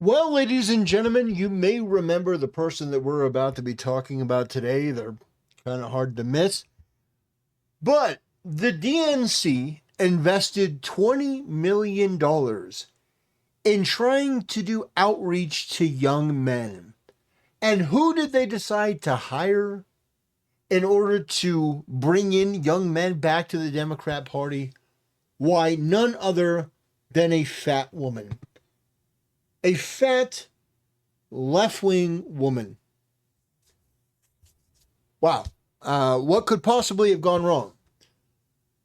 Well, ladies and gentlemen, you may remember the person that we're about to be talking about today. They're kind of hard to miss. But the DNC invested $20 million in trying to do outreach to young men. And who did they decide to hire in order to bring in young men back to the Democrat Party? Why, none other than a fat woman. A fat left-wing woman. Wow. What could possibly have gone wrong?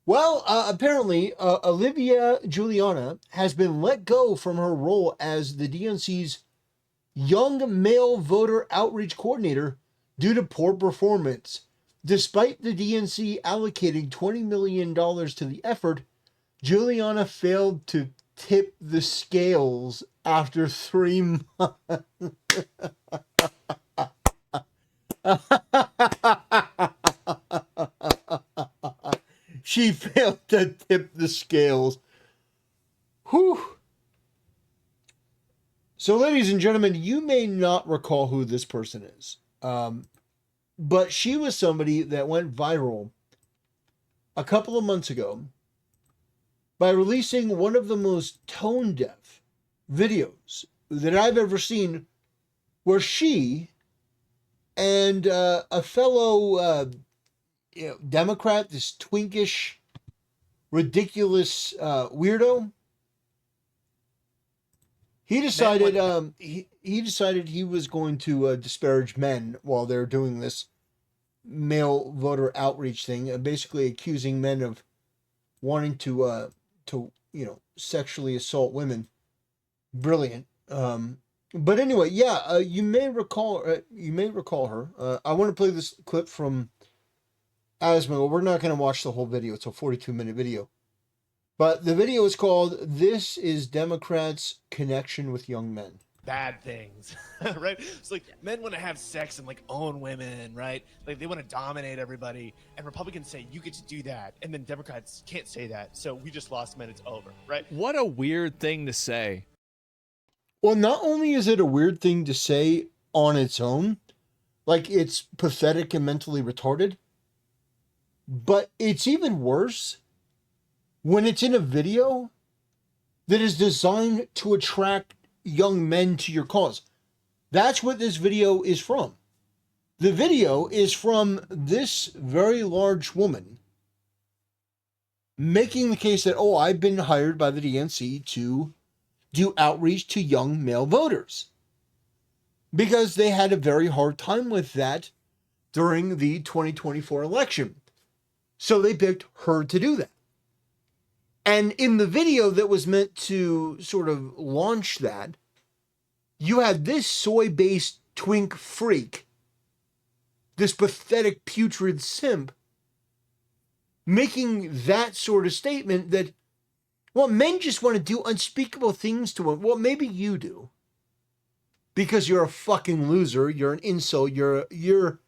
Well, apparently, Olivia Juliana has been let go from her role as the DNC's young male voter outreach coordinator due to poor performance. Despite the DNC allocating $20 million to the effort, Juliana failed to tip the scales after 3 months. She failed to tip the scales. Whew. So, ladies and gentlemen, you may not recall who this person is, but she was somebody that went viral a couple of months ago by releasing one of the most tone-deaf videos that I've ever seen, where she and a fellow Democrat, this twinkish, ridiculous weirdo, he decided he decided he was going to disparage men while they're doing this male voter outreach thing, basically accusing men of wanting to sexually assault women. Brilliant. But anyway, yeah, you may recall her. I want to play this clip from Asma. We're not going to watch the whole video. It's a 42-minute video. But the video is called "This is Democrats' Connection with Young Men." Bad things, right? It's like men want to have sex and like own women, right? Like they want to dominate everybody, and Republicans say you get to do that, and then Democrats can't say that. So we just lost men. It's over, right? What a weird thing to say. Well, not only is it a weird thing to say on its own, like it's pathetic and mentally retarded, but it's even worse when it's in a video that is designed to attract young men to your cause. That's what this video is from. The video is from this very large woman making the case that, oh, I've been hired by the DNC to do outreach to young male voters because they had a very hard time with that during the 2024 election. So they picked her to do that. And in the video that was meant to sort of launch that, you had this soy-based twink freak, this pathetic putrid simp, making that sort of statement that, well, men just want to do unspeakable things to women. Well, maybe you do. Because you're a fucking loser, you're an incel, you're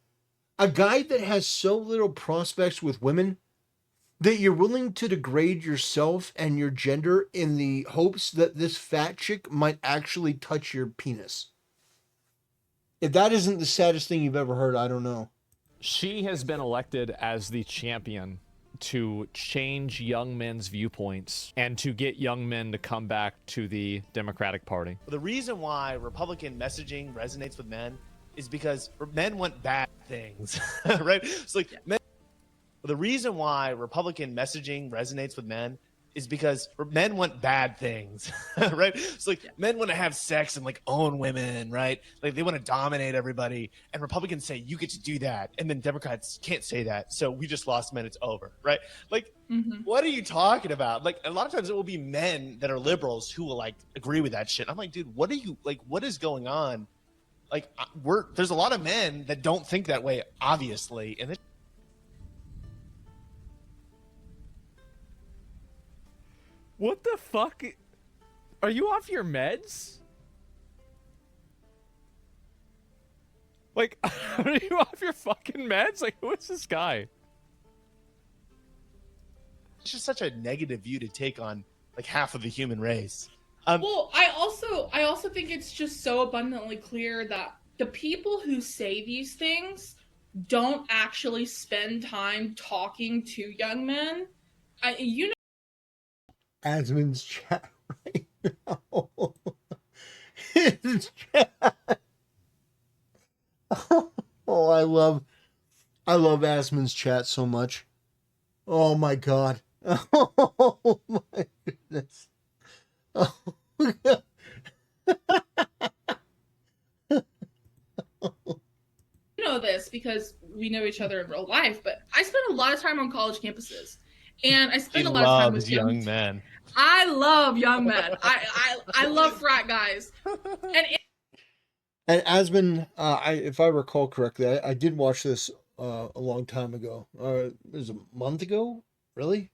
a guy that has so little prospects with women that you're willing to degrade yourself and your gender in the hopes that this fat chick might actually touch your penis. If that isn't the saddest thing you've ever heard, I don't know. She has been elected as the champion to change young men's viewpoints and to get young men to come back to the Democratic Party. The reason why Republican messaging resonates with men is because men want bad things, right? It's like men. The reason why Republican messaging resonates with men is because men want bad things, right? It's like men want to have sex and like own women, right? Like they want to dominate everybody, and Republicans say you get to do that, and then Democrats can't say that. So we just lost men. It's over, right? Like, What are you talking about? Like a lot of times it will be men that are liberals who will like agree with that shit. I'm like, dude, what are you like? What is going on? Like, there's a lot of men that don't think that way, obviously, and What the fuck? Are you off your meds? Like, are you off your fucking meds? Like, who is this guy? it's just such a negative view to take on like half of the human race. Well, I also think it's just so abundantly clear that the people who say these things don't actually spend time talking to young men. You know, Asmon's chat right now. His chat. Oh, I love Asmon's chat so much. Oh my god. Oh my goodness. Oh, you know this because we know each other in real life, but I spend a lot of time on college campuses, and I He spend a lot of time with loves young men. I love young men. I love frat guys, and and Asmon, if I recall correctly, I did watch this a long time ago. It was a month ago, really.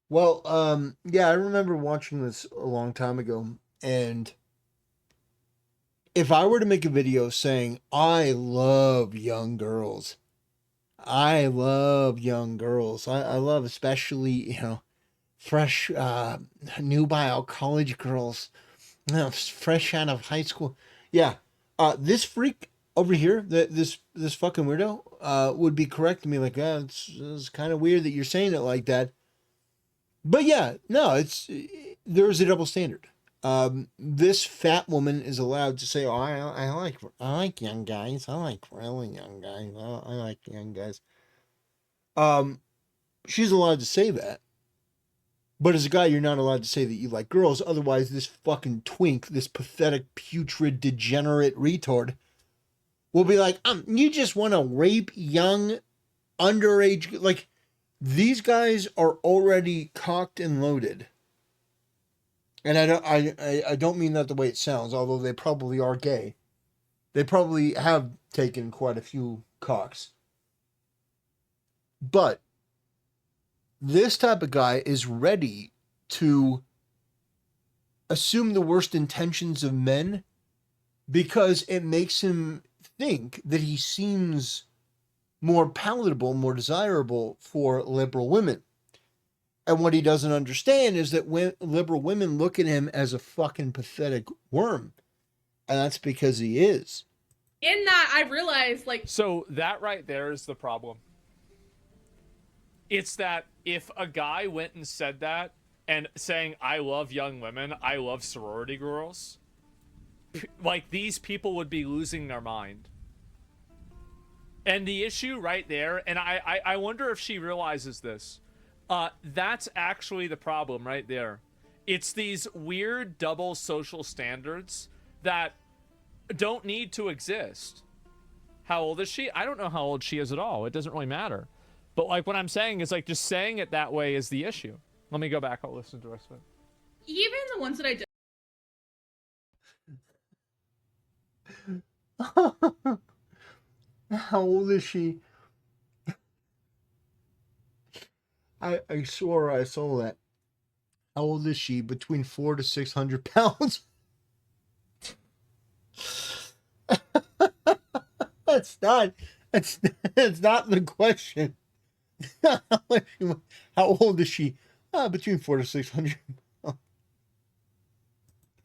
Well, yeah, I remember watching this a long time ago, and if I were to make a video saying I love young girls, I love young girls. I love especially, fresh, nubile college girls, fresh out of high school. Yeah, this freak over here, this fucking weirdo, would be correcting me like, it's kind of weird that you're saying it like that. But yeah, no, there's a double standard. This fat woman is allowed to say, "Oh, I like young guys. I like really young guys. I like young guys." Um, she's allowed to say that, but as a guy, you're not allowed to say that you like girls. Otherwise, this fucking twink, this pathetic, putrid, degenerate retard, will be like, you just want to rape young, underage, like." These guys are already cocked and loaded. And I don't mean that the way it sounds, although they probably are gay. They probably have taken quite a few cocks. But this type of guy is ready to assume the worst intentions of men because it makes him think that he seems more palatable, more desirable for liberal women. And what he doesn't understand is that liberal women look at him as a fucking pathetic worm. And that's because he is. in that I realized, like, So that right there is the problem. It's that if a guy went and said that and saying, I love young women, I love sorority girls, like these people would be losing their mind. And the issue right there, and I wonder if she realizes this, that's actually the problem right there. It's these weird double social standards that don't need to exist. How old is she? I don't know how old she is at all. It doesn't really matter. But like what I'm saying is like just saying it that way is the issue. Let me go back. I'll listen to the rest of it. even the ones that I did. How old is she? I swore I saw that. How old is she? Between 400 to 600 pounds? That's not the question. How old is she? Between 400 to 600.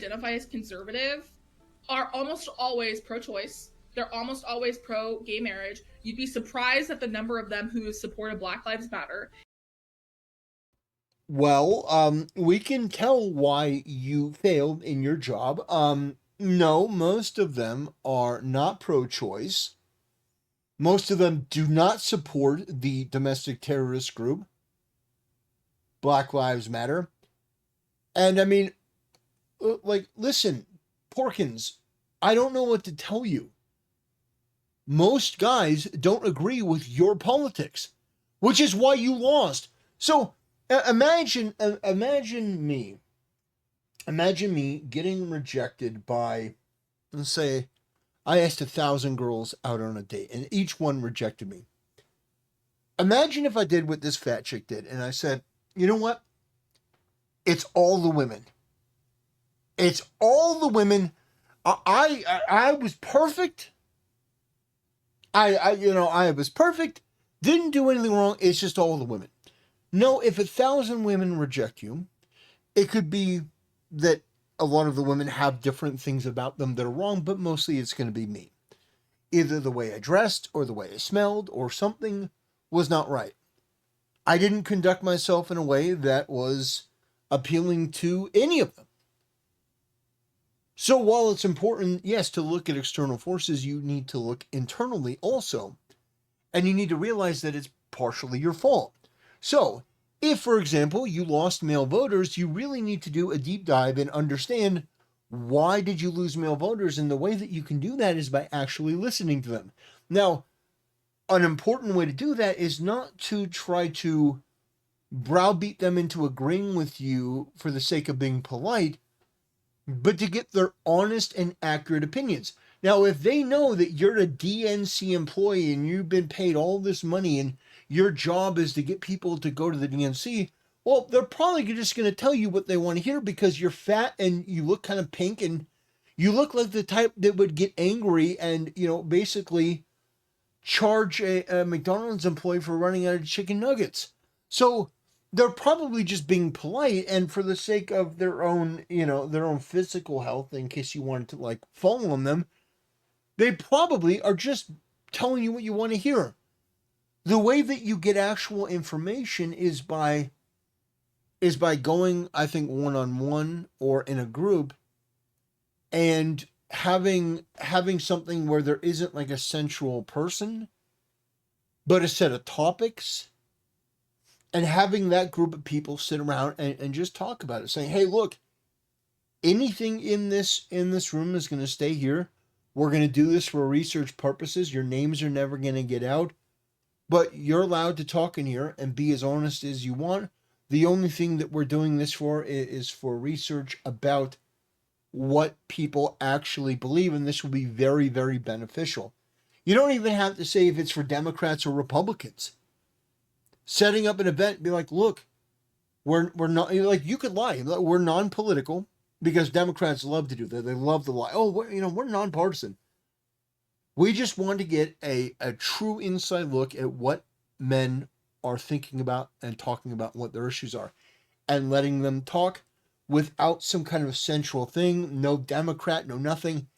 Identify as conservative are almost always pro-choice. They're almost always pro-gay marriage. You'd be surprised at the number of them who supported Black Lives Matter. Well, we can tell why you failed in your job. No, most of them are not pro-choice. Most of them do not support the domestic terrorist group, Black Lives Matter. And I mean, listen, Porkins, I don't know what to tell you. Most guys don't agree with your politics, which is why you lost. So imagine me getting rejected by, let's say, I asked 1,000 girls out on a date, and each one rejected me. Imagine if I did what this fat chick did, and I said, you know what? It's all the women. It's all the women. I was perfect. I was perfect. Didn't do anything wrong. It's just all the women. No, if 1,000 women reject you, It could be that a lot of the women have different things about them that are wrong, but mostly it's going to be me. Either the way I dressed or the way I smelled or something was not right. I didn't conduct myself in a way that was appealing to any of them. So while it's important, yes, to look at external forces, you need to look internally also. And you need to realize that it's partially your fault. So if, for example, you lost male voters, you really need to do a deep dive and understand why did you lose male voters? And the way that you can do that is by actually listening to them. Now, an important way to do that is not to try to browbeat them into agreeing with you for the sake of being polite, but to get their honest and accurate opinions. Now, if they know that you're a DNC employee and you've been paid all this money and your job is to get people to go to the DNC, well, they're probably just going to tell you what they want to hear because you're fat and you look kind of pink and you look like the type that would get angry and, basically charge a McDonald's employee for running out of chicken nuggets. So they're probably just being polite, and for the sake of their own, their own physical health, in case you wanted to follow them, they probably are just telling you what you want to hear. The way that you get actual information is by going, I think, one-on-one or in a group and having something where there isn't like a central person, but a set of topics, and having that group of people sit around and just talk about it, saying, hey, look, anything in this room is going to stay here. We're going to do this for research purposes. Your names are never going to get out, but you're allowed to talk in here and be as honest as you want. The only thing that we're doing this for is for research about what people actually believe, and this will be very, very beneficial. You don't even have to say if it's for Democrats or Republicans. Setting up an event, be like, look, we're not, you could lie. We're non-political, because Democrats love to do that. They love to lie. Oh, we're nonpartisan. We just want to get a true inside look at what men are thinking about and talking about, what their issues are, and letting them talk without some kind of central thing, no Democrat, no nothing,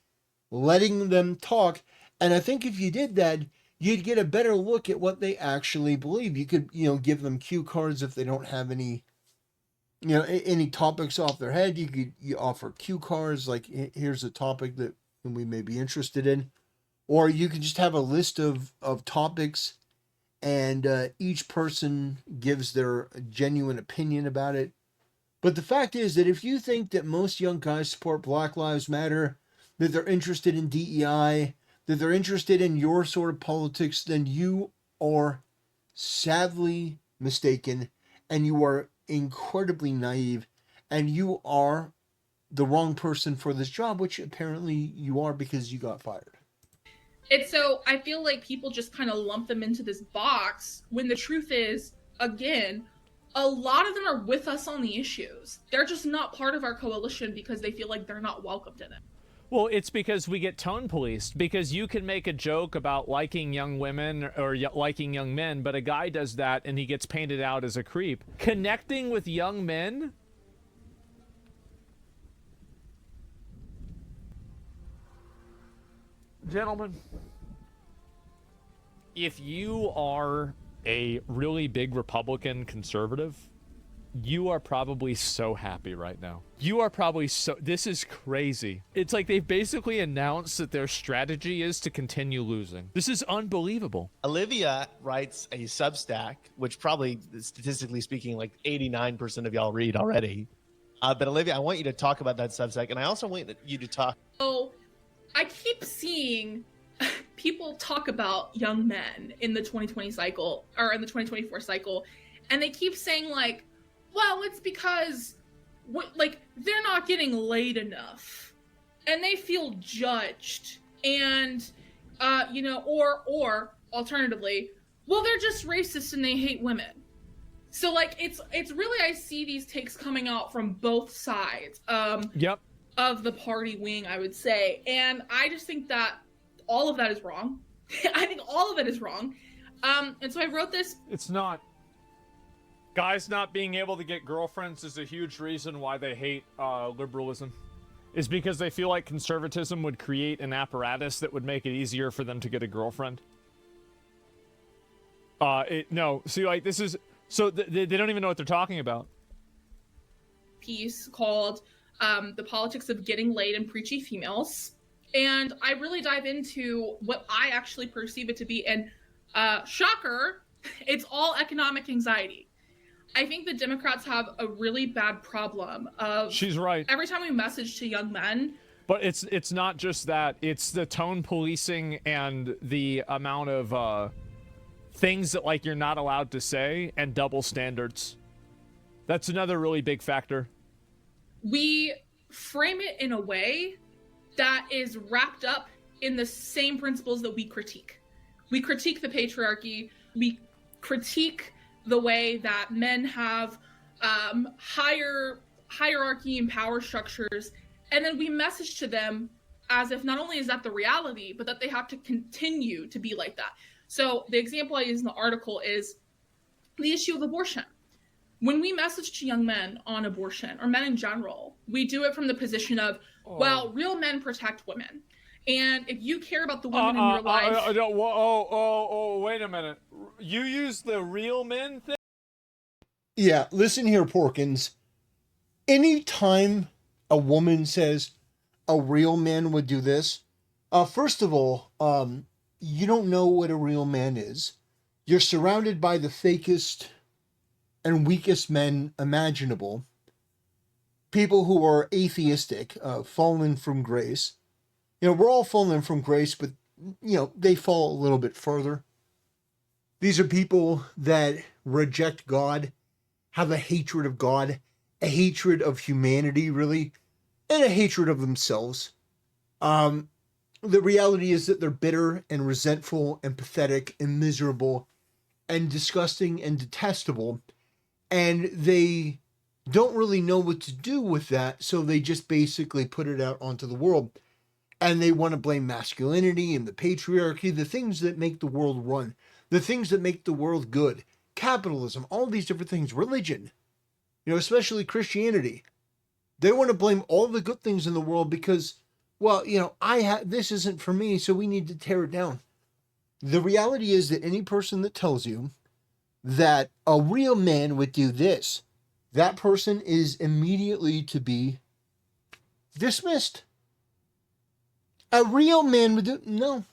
letting them talk. And I think if you did that, you'd get a better look at what they actually believe. You could, give them cue cards if they don't have any, any topics off their head. You offer cue cards, like here's a topic that we may be interested in. Or you could just have a list of topics, and each person gives their genuine opinion about it. But the fact is that if you think that most young guys support Black Lives Matter, that they're interested in DEI, that they're interested in your sort of politics, then you are sadly mistaken, and you are incredibly naive, and you are the wrong person for this job, which apparently you are because you got fired. It's so, I feel like people just kind of lump them into this box when the truth is, again, a lot of them are with us on the issues. They're just not part of our coalition because they feel like they're not welcomed in it. Well, it's because we get tone policed, because you can make a joke about liking young women or liking young men, but a guy does that and he gets painted out as a creep. Connecting with young men? Gentlemen, if you are a really big Republican conservative, you are probably so happy right now. You are probably so... This is crazy. It's like they've basically announced that their strategy is to continue losing. This is unbelievable. Olivia writes a Substack, which probably, statistically speaking, like 89% of y'all read already. But Olivia, I want you to talk about that Substack, and I also want you to talk... So, I keep seeing people talk about young men in the 2020 cycle, or in the 2024 cycle, and they keep saying, like, well, it's because, they're not getting laid enough, and they feel judged, and, or alternatively, well, they're just racist and they hate women. So, it's really, I see these takes coming out from both sides of the party wing, I would say, and I just think that all of that is wrong. I think all of it is wrong. And so I wrote this. It's not. Guys not being able to get girlfriends is a huge reason why they hate liberalism. Is because they feel like conservatism would create an apparatus that would make it easier for them to get a girlfriend. No, see, like, this is... So they don't even know what they're talking about. Piece called The Politics of Getting Laid and Preachy Females. And I really dive into what I actually perceive it to be. And shocker, it's all economic anxiety. I think the Democrats have a really bad problem of... She's right. Every time we message to young men... But it's not just that. It's the tone policing and the amount of things that, like, you're not allowed to say, and double standards. That's another really big factor. We frame it in a way that is wrapped up in the same principles that we critique. We critique the patriarchy. We critique the way that men have higher hierarchy and power structures, and then we message to them as if not only is that the reality, but that they have to continue to be like that. So the example I use in the article is the issue of abortion. When we message to young men on abortion, or men in general, we do it from the position of, well, real men protect women. And if you care about the women in your life... Wait a minute. You use the real men thing? Yeah, listen here, Porkins. Anytime a woman says a real man would do this, first of all, you don't know what a real man is. You're surrounded by the fakest and weakest men imaginable. People who are atheistic, fallen from grace. You know, we're all fallen from grace, but, you know, they fall a little bit further. These are people that reject God, have a hatred of God, a hatred of humanity, really, and a hatred of themselves. The reality is that they're bitter and resentful and pathetic and miserable and disgusting and detestable, and they don't really know what to do with that, so they just basically put it out onto the world. And they want to blame masculinity and the patriarchy, the things that make the world run, the things that make the world good, capitalism, all these different things, religion, you know, especially Christianity. They want to blame all the good things in the world because, well, you know, this isn't for me, so we need to tear it down. The reality is that any person that tells you that a real man would do this, that person is immediately to be dismissed. A real man would do... No.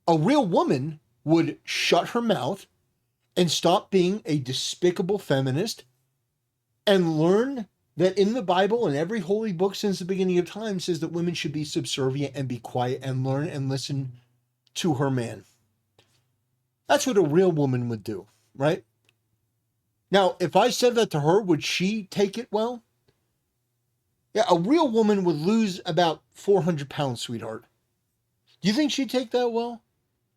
A real woman would shut her mouth and stop being a despicable feminist and learn that in the Bible and every holy book since the beginning of time says that women should be subservient and be quiet and learn and listen to her man. That's what a real woman would do, right? Now, if I said that to her, would she take it well? Yeah, a real woman would lose about 400 pounds, sweetheart. Do you think she'd take that well?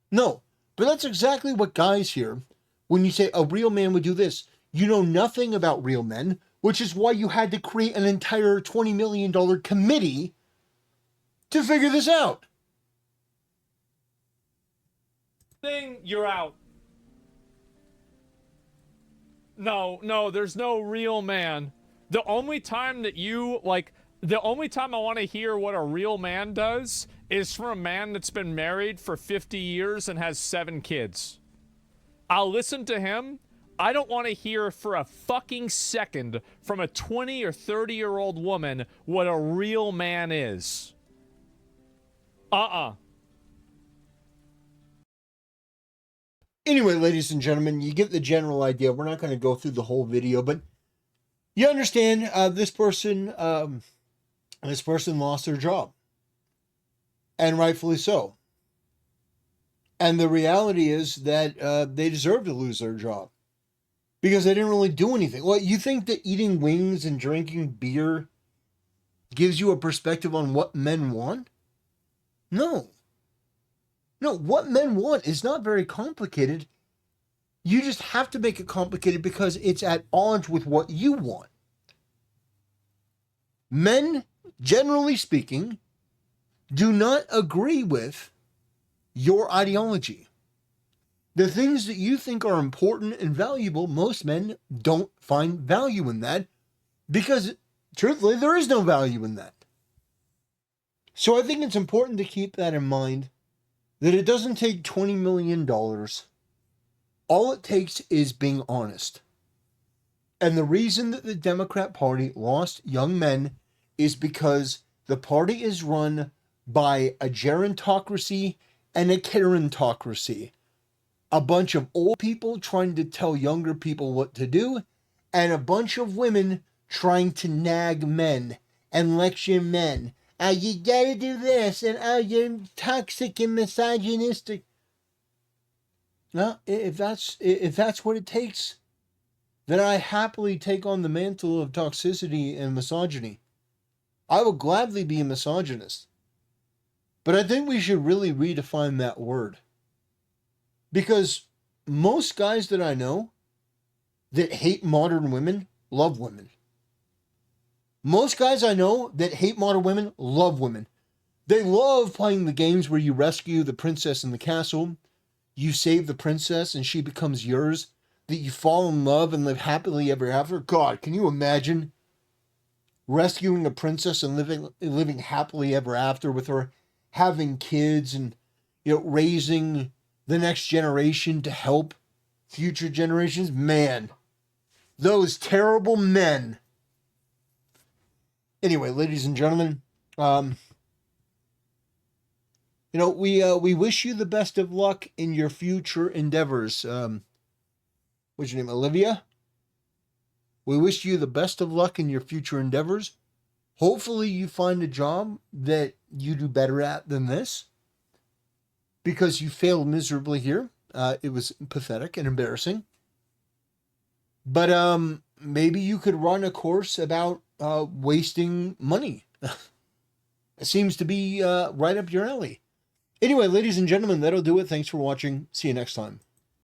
No. But that's exactly what guys hear when you say a real man would do this. You know nothing about real men, which is why you had to create an entire $20 million committee to figure this out. You're out. No, there's no real man. The only time that the only time I want to hear what a real man does is from a man that's been married for 50 years and has 7 kids. I'll listen to him. I don't want to hear for a fucking second from a 20 or 30-year-old woman what a real man is. Anyway, ladies and gentlemen, you get the general idea. We're not going to go through the whole video, but you understand this person lost their job, and rightfully so. And the reality is that they deserve to lose their job because they didn't really do anything. Well, you think that eating wings and drinking beer gives you a perspective on what men want? No. No, what men want is not very complicated. You just have to make it complicated because it's at odds with what you want. Men, generally speaking, do not agree with your ideology. The things that you think are important and valuable, most men don't find value in that because, truthfully, there is no value in that. So I think it's important to keep that in mind, that it doesn't take $20 million. All it takes is being honest. And the reason that the Democrat Party lost young men is because the party is run by a gerontocracy and a Karentocracy. A bunch of old people trying to tell younger people what to do, and a bunch of women trying to nag men and lecture men. You gotta do this, and you're toxic and misogynistic. No, if that's what it takes, then I happily take on the mantle of toxicity and misogyny. I will gladly be a misogynist. But I think we should really redefine that word. Because most guys that I know that hate modern women love women. Most guys I know that hate modern women love women. They love playing the games where you rescue the princess in the castle, you save the princess and she becomes yours, that you fall in love and live happily ever after. God, can you imagine rescuing a princess and living happily ever after with her, having kids and raising the next generation to help future generations? Man, those terrible men. Anyway, ladies and gentlemen, we wish you the best of luck in your future endeavors. What's your name, Olivia? We wish you the best of luck in your future endeavors. Hopefully you find a job that you do better at than this, because you failed miserably here. It was pathetic and embarrassing. But maybe you could run a course about wasting money. It seems to be right up your alley. Anyway, ladies and gentlemen, that'll do it. Thanks for watching. See you next time.